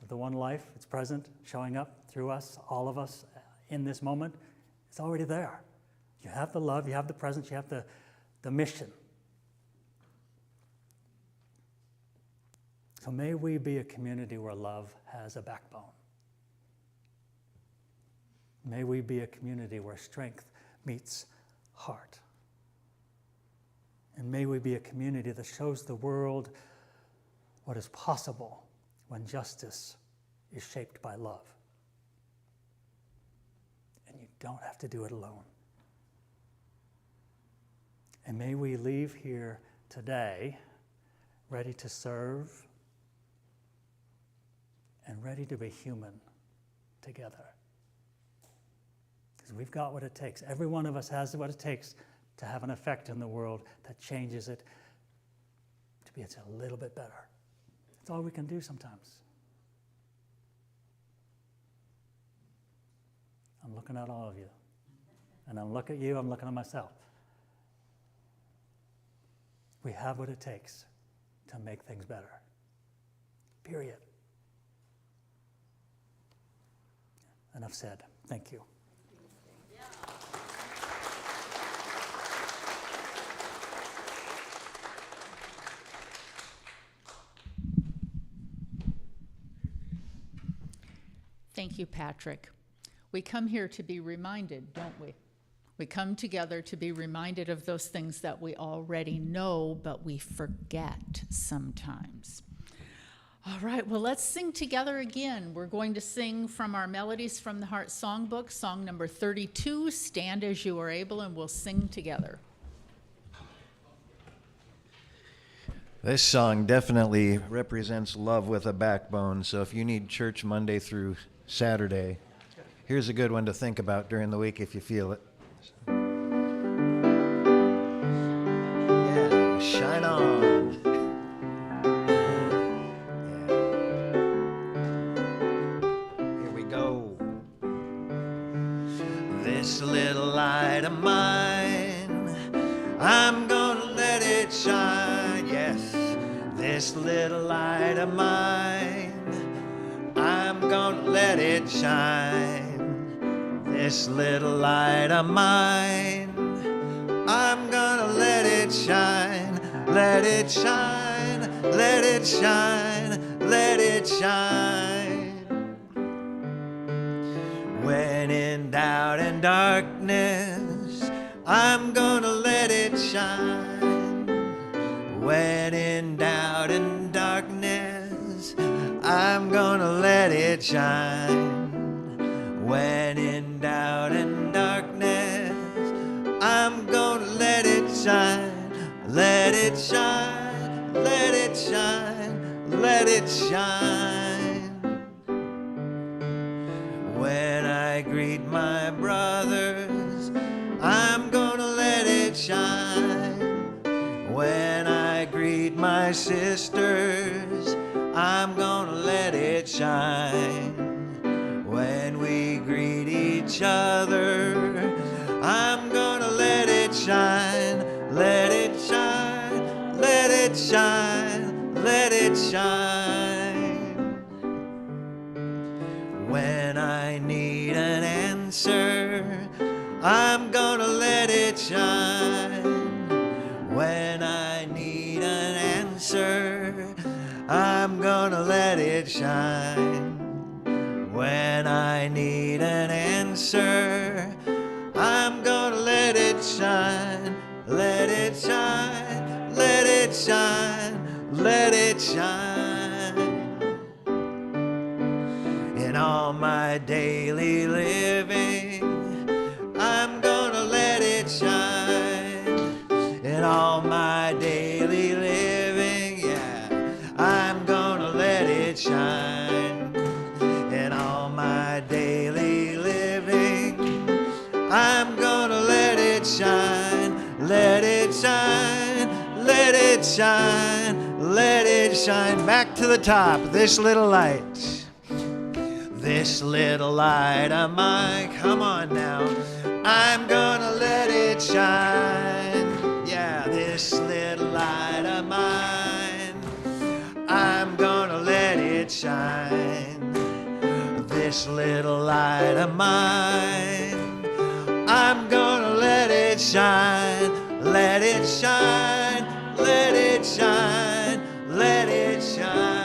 The one life, it's present, showing up through us, all of us in this moment. It's already there. You have the love, you have the presence, you have the mission. So may we be a community where love has a backbone. May we be a community where strength meets heart. And may we be a community that shows the world what is possible when justice is shaped by love. And you don't have to do it alone. And may we leave here today ready to serve and ready to be human together. Because we've got what it takes. Every one of us has what it takes to have an effect in the world that changes it to be a little bit better. That's all we can do sometimes. I'm looking at all of you. And I'm looking at you, I'm looking at myself. We have what it takes to make things better. Period. Enough said. Thank you. Thank you, Patrick. We come here to be reminded, don't we? We come together to be reminded of those things that we already know, but we forget sometimes. All right, well, let's sing together again. We're going to sing from our Melodies from the Heart songbook, song number 32, Stand As You Are Able, and we'll sing together. This song definitely represents love with a backbone, so if you need church Monday through Saturday, here's a good one to think about during the week if you feel it. Yeah, shine on. Yeah. Here we go. This little light of mine, I'm gonna let it shine. Yes, this little light of mine, I'm gonna let it shine. This little light of mine, I'm gonna let it shine. Let it shine, let it shine, let it shine. When in doubt and darkness, I'm gonna let it shine. When in doubt and darkness, I'm gonna let it shine. When in doubt and darkness, I'm gonna let it shine. Let it shine, let it shine, let it shine. When I greet my brothers, I'm gonna let it shine. When I greet my sisters, I'm gonna let it shine. When we greet each other, I'm gonna let it shine. Let it shine, let it shine, let it shine. When I need an answer, I'm gonna let it shine. When I need an answer, I'm gonna let it shine. When I need an answer, I'm gonna let it shine. Let it shine, let it shine, let it shine. In all my daily living, I'm gonna let it shine. In all my daily living, yeah, I'm gonna let it shine. In all my daily living, I'm gonna let it shine. Let it shine, let it shine, let it shine. Back to the top, this little light. This little light of mine, come on now, I'm gonna let it shine. Yeah, this little light of mine, I'm gonna let it shine. This little light of mine, I'm gonna let it shine. Let it shine, let it shine, let it shine.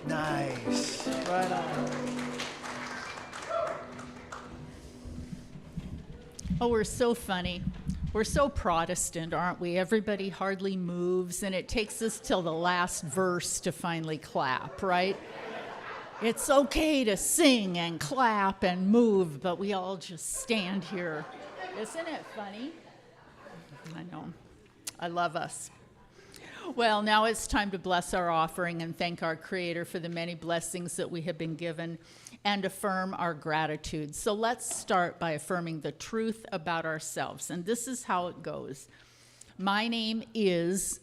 Nice. Right on. Oh, we're so funny. We're so Protestant, aren't we? Everybody hardly moves, and it takes us till the last verse to finally clap, right? It's okay to sing and clap and move, but we all just stand here. Isn't it funny? I know. I love us. Well, now it's time to bless our offering and thank our Creator for the many blessings that we have been given and affirm our gratitude. So let's start by affirming the truth about ourselves. And this is how it goes. My name is,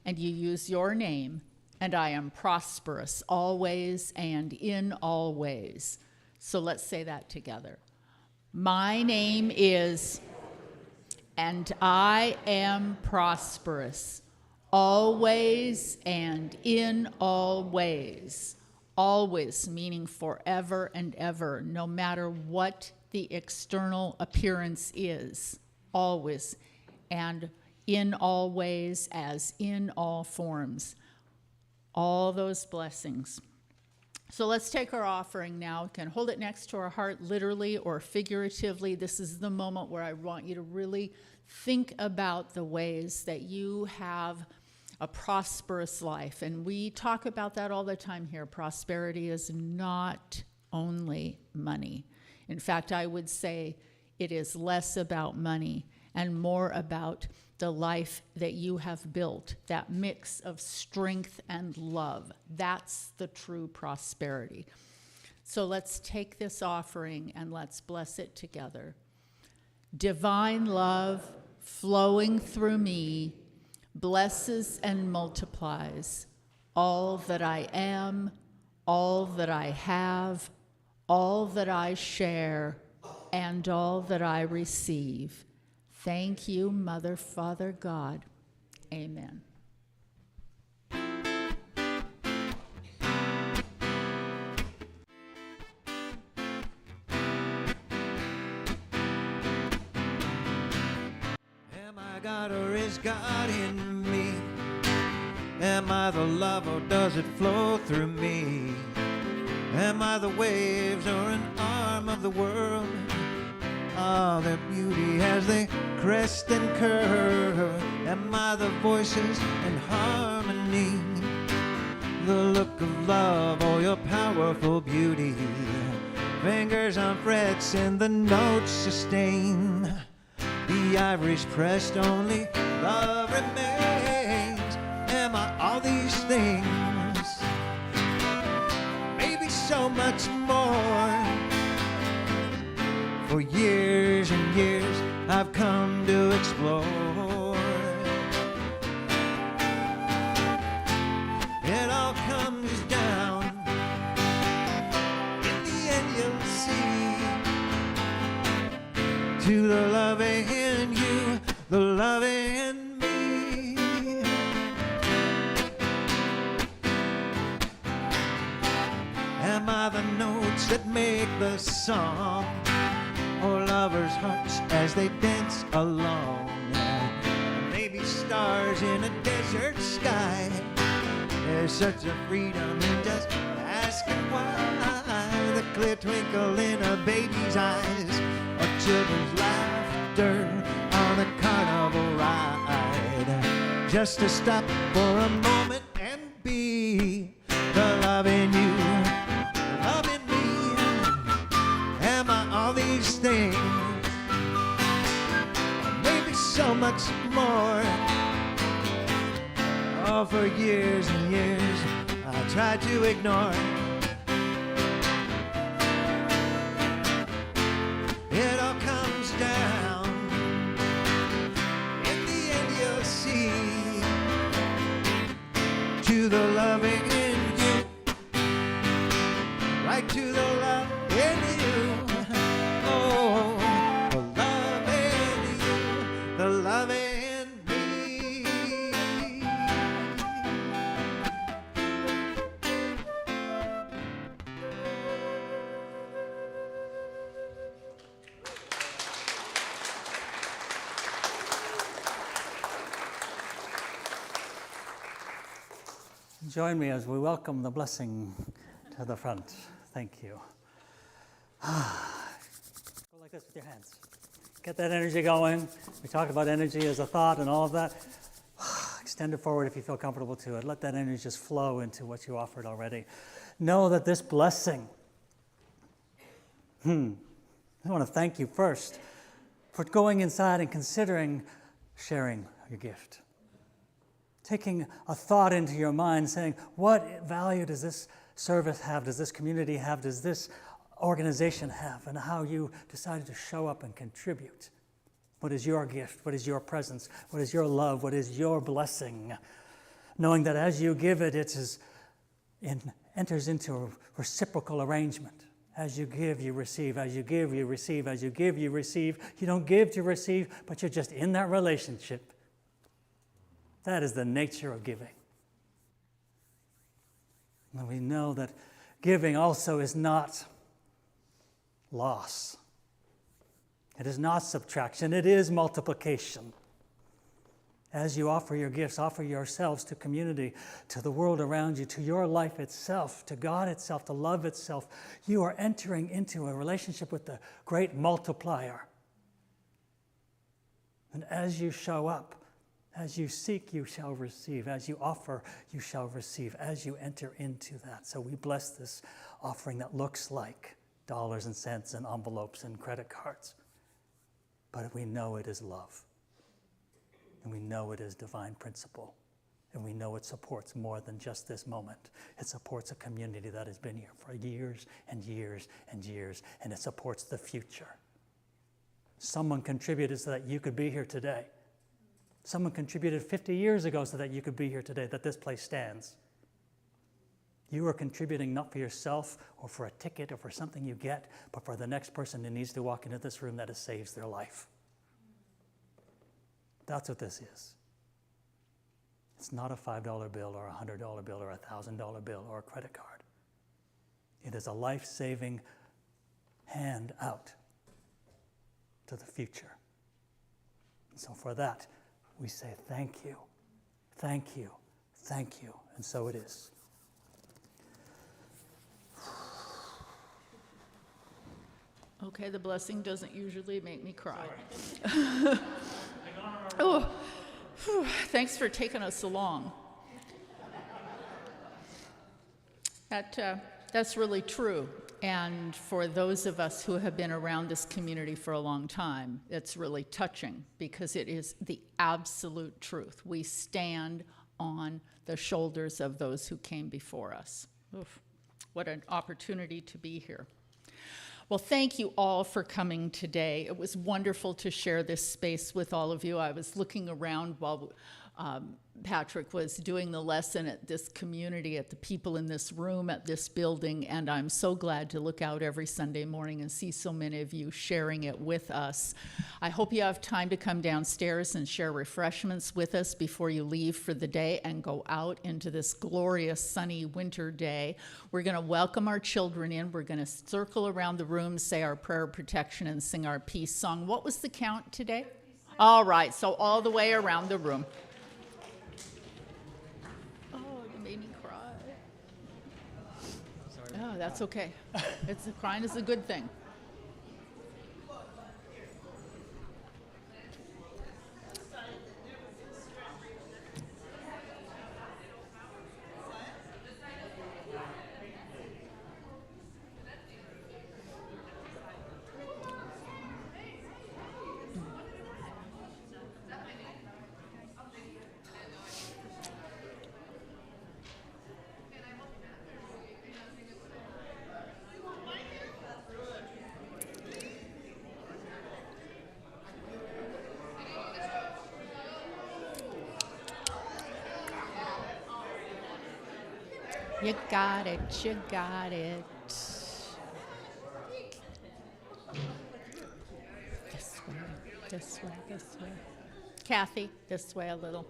and you use your name, and I am prosperous always and in all ways. So let's say that together. My name is, and I am prosperous always and in all ways. Always meaning forever and ever, no matter what the external appearance is. Always. And in all ways, as in all forms. All those blessings. So let's take our offering now. We can hold it next to our heart, literally or figuratively. This is the moment where I want you to really think about the ways that you have a prosperous life. And we talk about that all the time here. Prosperity is not only money. In fact, I would say it is less about money and more about the life that you have built, that mix of strength and love. That's the true prosperity. So let's take this offering and let's bless it together. Divine love flowing through me blesses and multiplies all that I am, all that I have, all that I share, and all that I receive. Thank you, Mother, Father, God. Amen. Am I God or is God in me? Am I the love or does it flow through me? Am I the waves or an arm of the world? Ah, their beauty as they crest and curve. Am I the voices in harmony? The look of love or your powerful beauty? Fingers on frets and the notes sustain. The ivory's pressed, only love remains. Am I all these things? Maybe so much more. For years and years I've come to explore. It all comes down. In the end you'll see. To the love in you, the love in me. Am I the notes that make the song? Or lovers' hearts as they dance along? Maybe stars in a desert sky. There's such a freedom in just asking why. The clear twinkle in a baby's eyes, or children's laughter on a carnival ride. Just to stop for a moment and be the love in you, love in me. Am I all these things? Maybe so much more. Oh, for years and years I tried to ignore. It all comes down. In the end you'll see. To the loving in you, back to the love in you. Oh, the love in you, the love in me. Join me as we welcome the blessing to the front. Thank you. Go like this with your hands. Get that energy going. We talked about energy as a thought and all of that. Extend it forward if you feel comfortable to it. Let that energy just flow into what you offered already. Know that this blessing, I want to thank you first for going inside and considering sharing your gift. Taking a thought into your mind saying, what value does this service have? Does this community have? Does this organization have? And how you decided to show up and contribute. What is your gift? What is your presence? What is your love? What is your blessing? Knowing that as you give it, enters into a reciprocal arrangement. As you give, you receive. As you give, you receive. As you give, you receive. You don't give to receive, but you're just in that relationship. That is the nature of giving. And we know that giving also is not loss. It is not subtraction. It is multiplication. As you offer your gifts, offer yourselves to community, to the world around you, to your life itself, to God itself, to love itself, you are entering into a relationship with the great multiplier. And as you show up, as you seek, you shall receive. As you offer, you shall receive. As you enter into that. So we bless this offering that looks like dollars and cents and envelopes and credit cards. But we know it is love. And we know it is divine principle. And we know it supports more than just this moment. It supports a community that has been here for years and years and years. And it supports the future. Someone contributed so that you could be here today. Someone contributed 50 years ago so that you could be here today, that this place stands. You are contributing not for yourself or for a ticket or for something you get, but for the next person who needs to walk into this room that it saves their life. That's what this is. It's not a $5 bill or a $100 bill or a $1,000 bill or a credit card. It is a life-saving hand out to the future. And so for that, we say thank you, thank you, thank you, and so it is. Okay, the blessing doesn't usually make me cry. Oh, whew, thanks for taking us along. That's really true. And for those of us who have been around this community for a long time, it's really touching because it is the absolute truth. We stand on the shoulders of those who came before us. Oof, what an opportunity to be here. Well, thank you all for coming today. It was wonderful to share this space with all of you. I was looking around while Patrick was doing the lesson at this community, at the people in this room, at this building, and I'm so glad to look out every Sunday morning and see so many of you sharing it with us. I hope you have time to come downstairs and share refreshments with us before you leave for the day and go out into this glorious sunny winter day. We're going to welcome our children in. We're going to circle around the room, say our prayer of protection, and sing our peace song. What was the count today? All right, so all the way around the room. Oh, that's okay. Crying is a good thing. You got it, you got it. This way, this way. Kathy, this way a little.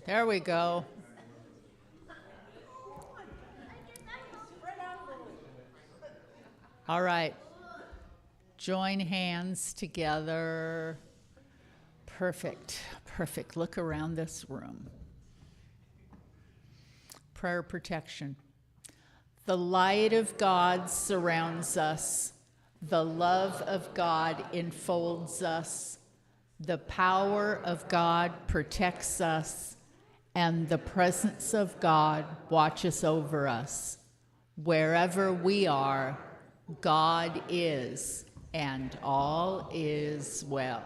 There we go. All right. Join hands together. Perfect, perfect. Look around this room. Prayer protection. The light of God surrounds us. The love of God enfolds us. The power of God protects us. And the presence of God watches over us. Wherever we are, God is, and all is well.